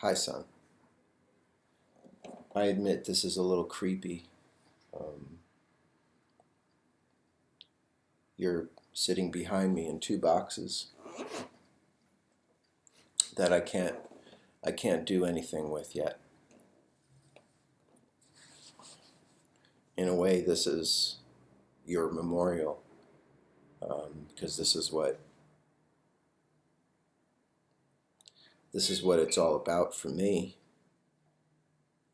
Hi, son. I admit this is a little creepy. You're sitting behind me in two boxes that I can't do anything with yet. In a way, this is your memorial, because this is what it's all about for me.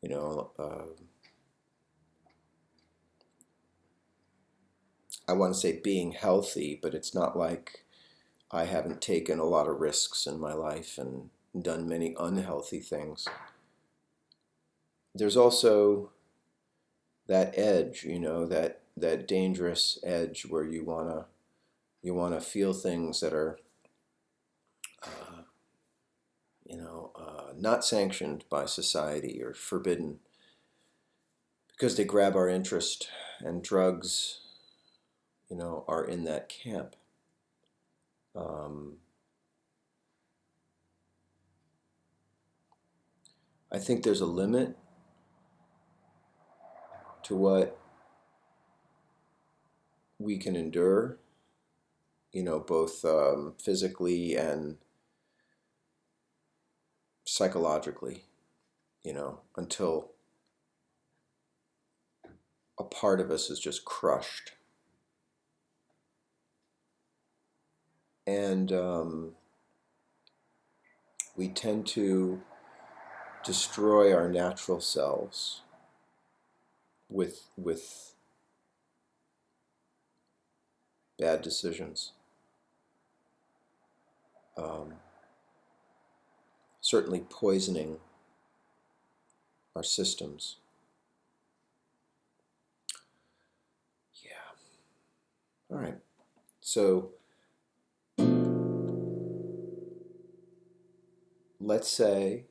You know, I want to say being healthy, but it's not like I haven't taken a lot of risks in my life and done many unhealthy things. There's also that edge, that dangerous edge where you wanna feel things that are, uh, not sanctioned by society or forbidden because they grab our interest, and drugs, are in that camp. Um, I think there's a limit to what we can endure, both physically and psychologically, until a part of us is just crushed. And we tend to destroy our natural selves with bad decisions. Um, Certainly poisoning our systems. Yeah. All right. So let's say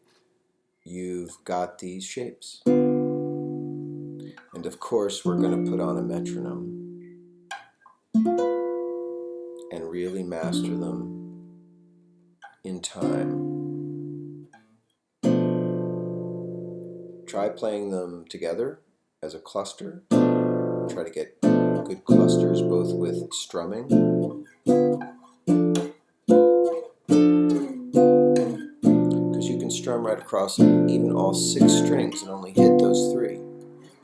you've got these shapes. And of course, we're going to put on a metronome and really master them in time. Try playing them together as a cluster. Try to get good clusters both with strumming. Because you can strum right across even all 6 strings and only hit those 3.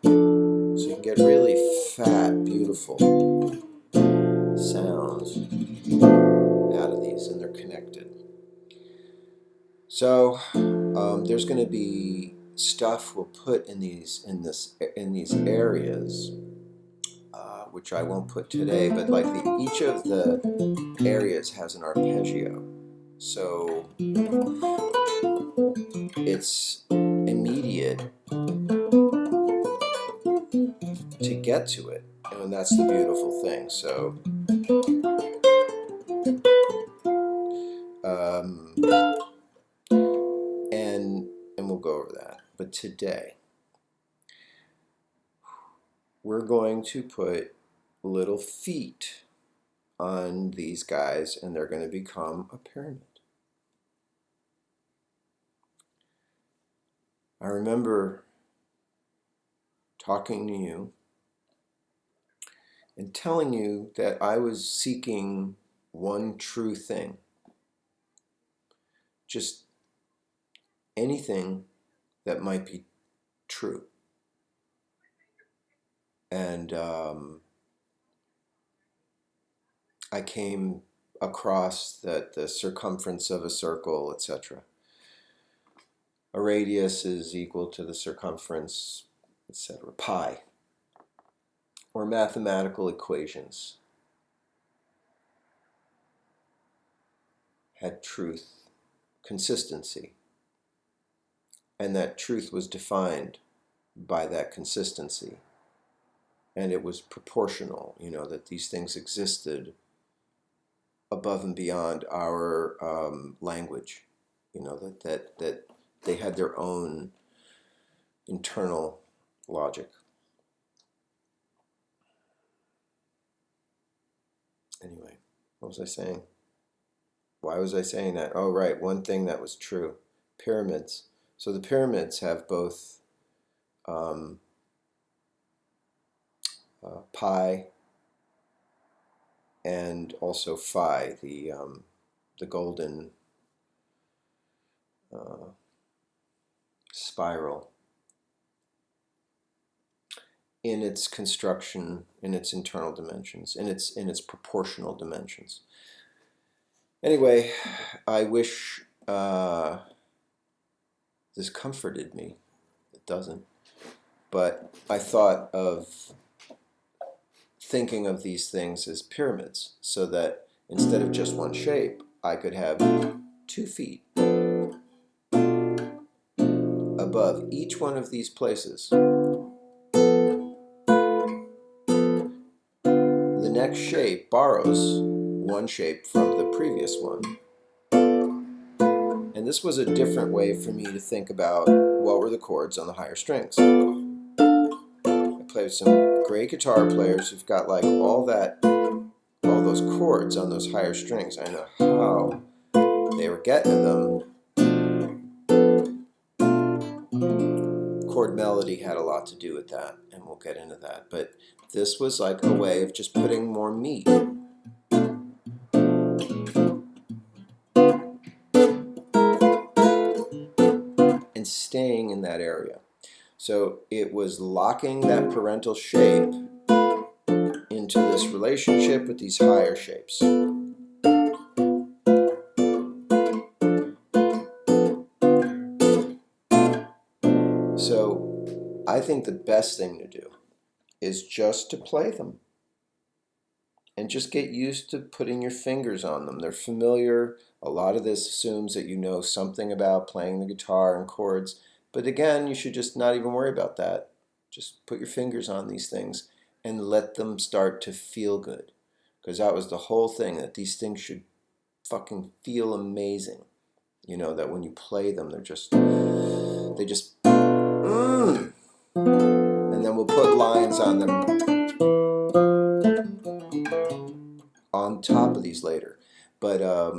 So you can get really fat, beautiful sounds out of these, and they're connected. So there's going to be stuff we'll put in these areas, which I won't put today. But like each of the areas has an arpeggio, so it's immediate to get to it, and that's the beautiful thing. So um, and we'll go over that. But today we're going to put little feet on these guys, and they're going to become a pyramid. I remember talking to you and telling you that I was seeking one true thing. Just anything that might be true. And I came across that the circumference of a circle, etc. A radius is equal to the circumference, etc. Pi. Or mathematical equations had truth, consistency. And that truth was defined by that consistency. And it was proportional, that these things existed above and beyond our language, that they had their own internal logic. Anyway, what was I saying? Why was I saying that? Oh, right, one thing that was true. Pyramids. So the pyramids have both pi and also phi, the golden spiral in its construction, in its internal dimensions, in its proportional dimensions. Anyway, I wish this comforted me. It doesn't. But I thought of thinking of these things as pyramids, so that instead of just one shape, I could have 2 feet above each one of these places. The next shape borrows one shape from the previous one. And this was a different way for me to think about what were the chords on the higher strings. I play with some great guitar players who've got like all those chords on those higher strings. I know how they were getting them. Chord melody had a lot to do with that, and we'll get into that. But this was like a way of just putting more meat and staying in that area. So it was locking that parental shape into this relationship with these higher shapes. So I think the best thing to do is just to play them and just get used to putting your fingers on them. They're familiar. A lot of this assumes that you know something about playing the guitar and chords. But again, you should just not even worry about that. Just put your fingers on these things and let them start to feel good. Because that was the whole thing, that these things should fucking feel amazing. You know, that when you play them, they just, and then we'll put lines on them on top of these later. But, so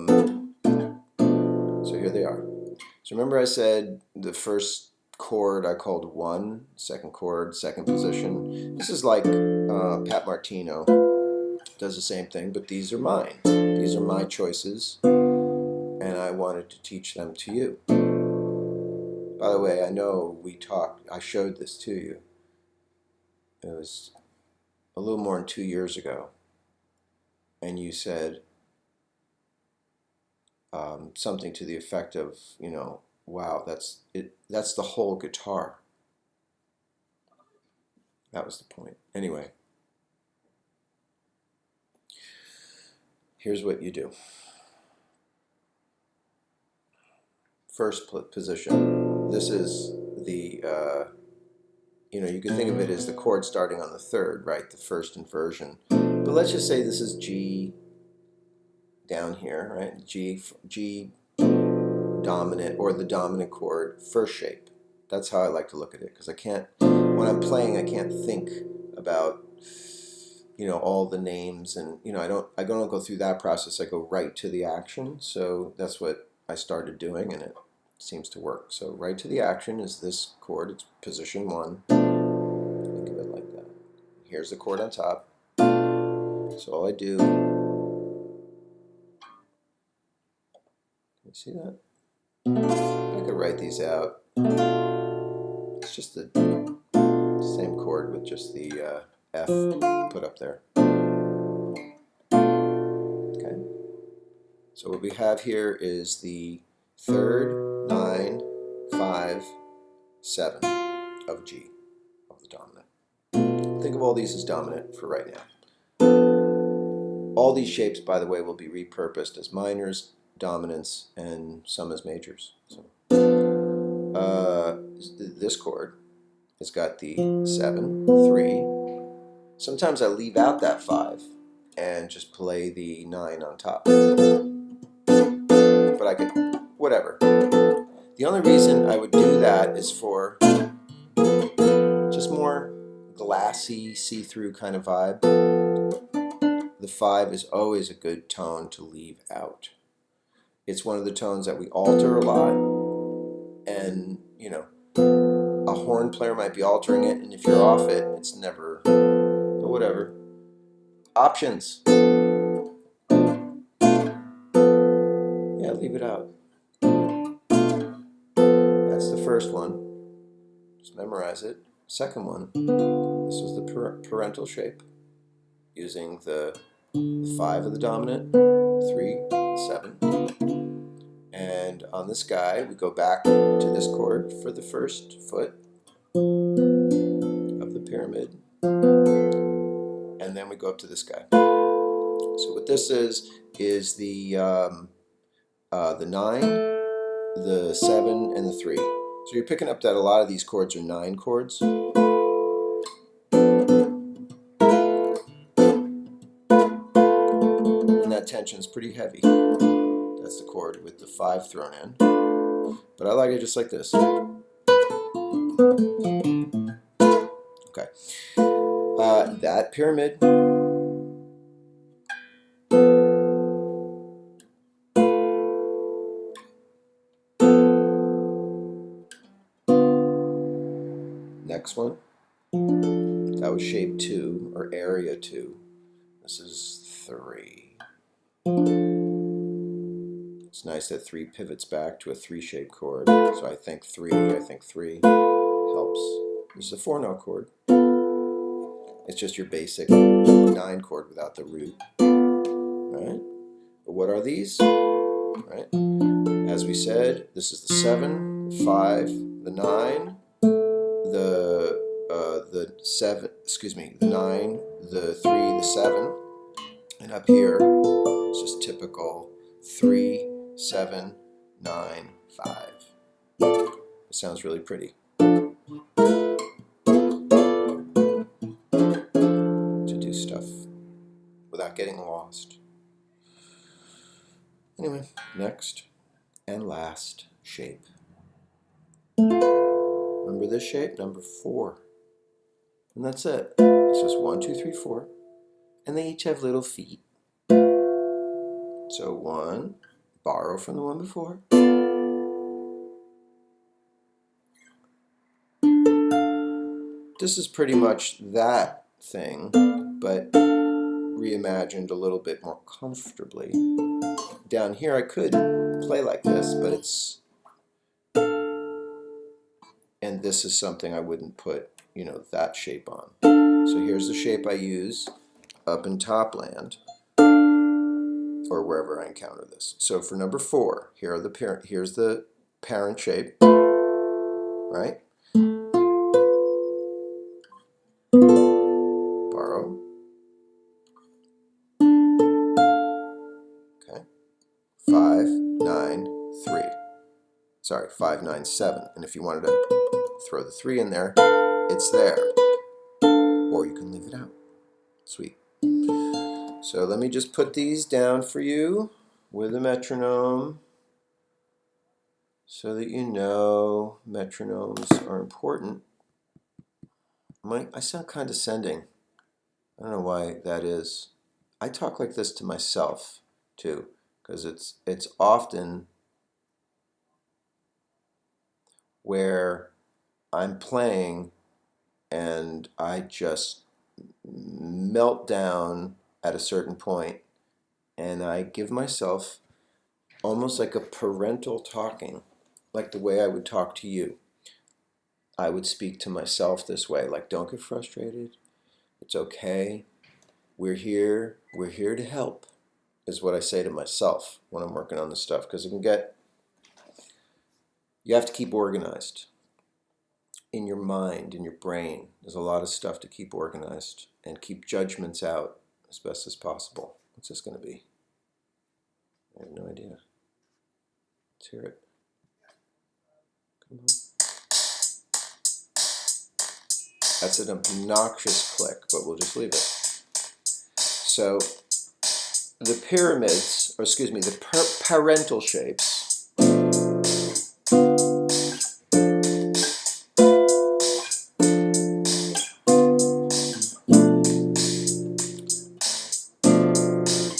here they are. So remember I said the first chord I called 1, second chord, second position. This is like Pat Martino does the same thing, but these are mine. These are my choices, and I wanted to teach them to you. By the way, I know I showed this to you. It was a little more than 2 years ago, and you said something to the effect of, you know, wow, that's it. That's the whole guitar. That was the point. Anyway, here's what you do. First position. This is the, you can think of it as the chord starting on the 3rd, right? The first inversion. But let's just say this is G down here, right? G dominant, or the dominant chord, first shape. That's how I like to look at it, because when I'm playing, I can't think about, all the names, and, I don't go through that process. I go right to the action. So that's what I started doing, and it seems to work. So right to the action is this chord. It's position 1. Think of it like that. Here's the chord on top. So all I do, you see that? I could write these out. It's just the same chord with just the F put up there. Okay. So what we have here is the 3rd, 9, 5, 7 of G, of the dominant. Think of all these as dominant for right now. All these shapes, by the way, will be repurposed as minors, dominants, and some as majors. So, this chord has got the 7, 3. Sometimes I leave out that 5 and just play the 9 on top. But I could, whatever. The only reason I would do that is for just more glassy, see-through kind of vibe. The 5 is always a good tone to leave out. It's one of the tones that we alter a lot, and you know, a horn player might be altering it, and if you're off it, it's never, but whatever. Options. Yeah, leave it out. That's the first one. Just memorize it. Second one, this was the parental shape, using the 5 of the dominant, 3, 7. And on this guy, we go back to this chord for the first foot of the pyramid. And then we go up to this guy. So what this is the 9, the 7, and the 3. So you're picking up that a lot of these chords are 9 chords. And that tension is pretty heavy. That's the chord with the 5 thrown in. But I like it just like this. Okay. That pyramid. Next one. That was shape 2 or area 2. This is 3. It's nice that 3 pivots back to a 3-shaped chord. So I think 3 helps. This is a 4-note chord. It's just your basic 9 chord without the root. Right? But what are these? Right? As we said, this is the 7, the 5, the 9, the 7, excuse me, the 9, the 3, the 7, and up here it's just typical 3, 7, 9, 5. It sounds really pretty. To do stuff without getting lost. Anyway, next and last shape. Remember this shape? Number 4. And that's it. It's just 1, 2, 3, 4. And they each have little feet. So 1, borrow from the one before. This is pretty much that thing, but reimagined a little bit more comfortably. Down here I could play like this, but it's... And this is something I wouldn't put, you know, that shape on. So here's the shape I use up in Topland, or wherever I encounter this. So for number 4, here's the parent shape, right? Borrow. Okay. 5, 9, 3. Sorry, 5, 9, 7. And if you wanted to throw the 3 in there, it's there. Or you can leave it out. Sweet. So let me just put these down for you with a metronome so that you know metronomes are important. I sound condescending. I don't know why that is. I talk like this to myself too, because it's often where I'm playing and I just melt down at a certain point, and I give myself almost like a parental talking, like the way I would talk to you. I would speak to myself this way, like, don't get frustrated. It's okay. We're here to help, is what I say to myself when I'm working on this stuff, because you have to keep organized in your mind, in your brain. There's a lot of stuff to keep organized and keep judgments out as best as possible. What's this going to be? I have no idea. Let's hear it. Come on. That's an obnoxious click, but we'll just leave it. So the pyramids, or excuse me, the parental shapes,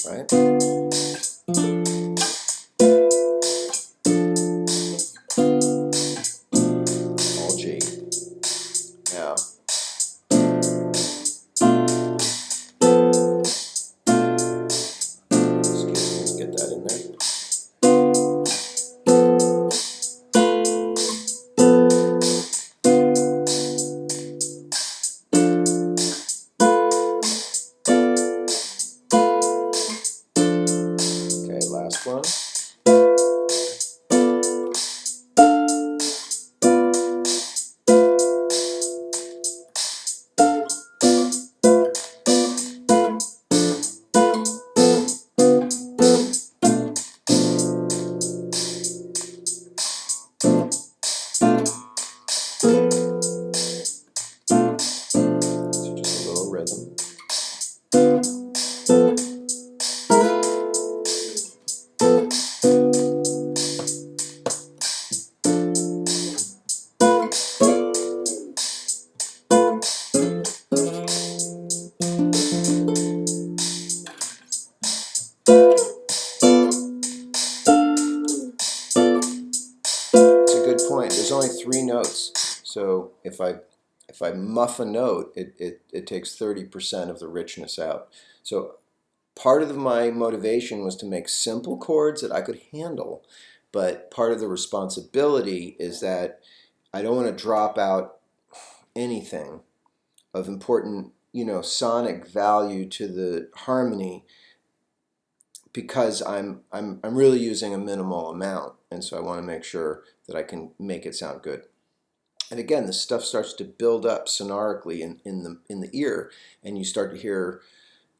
right? good point. There's only 3 notes, so if I muff a note, it takes 30% of the richness out. So part of my motivation was to make simple chords that I could handle, but part of the responsibility is that I don't want to drop out anything of important, sonic value to the harmony, because I'm really using a minimal amount, and so I want to make sure that I can make it sound good. And again, the stuff starts to build up sonorically in the ear, and you start to hear,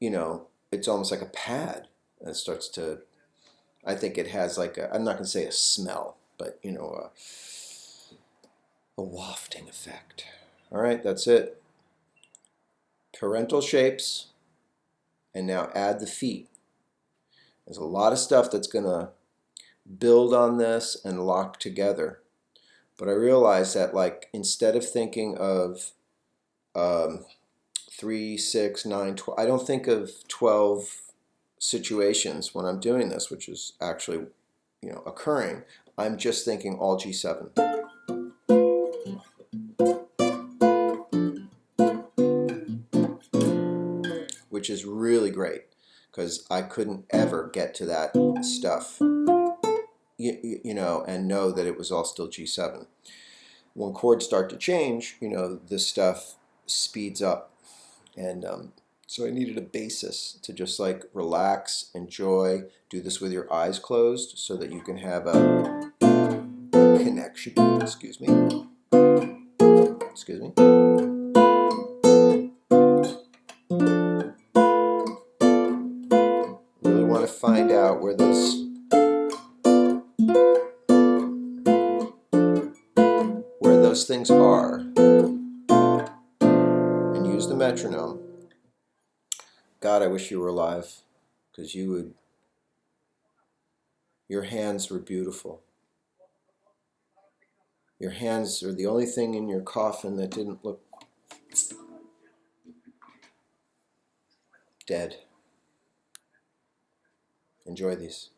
it's almost like a pad. And it starts to, I think it has like I'm not going to say a smell, but a wafting effect. All right, that's it. Parental shapes, and now add the feet. There's a lot of stuff that's going to build on this and lock together. But I realized that, like, instead of thinking of 3, 6, 9, 12, I don't think of 12 situations when I'm doing this, which is actually, occurring. I'm just thinking all G7. Which is really great, because I couldn't ever get to that stuff, and know that it was all still G7. When chords start to change, this stuff speeds up. And so I needed a basis to just like relax, enjoy, do this with your eyes closed so that you can have a connection. Excuse me. Really want to find out where those things are, and use the metronome. God, I wish you were alive, because your hands were beautiful. Your hands are the only thing in your coffin that didn't look dead. Enjoy these.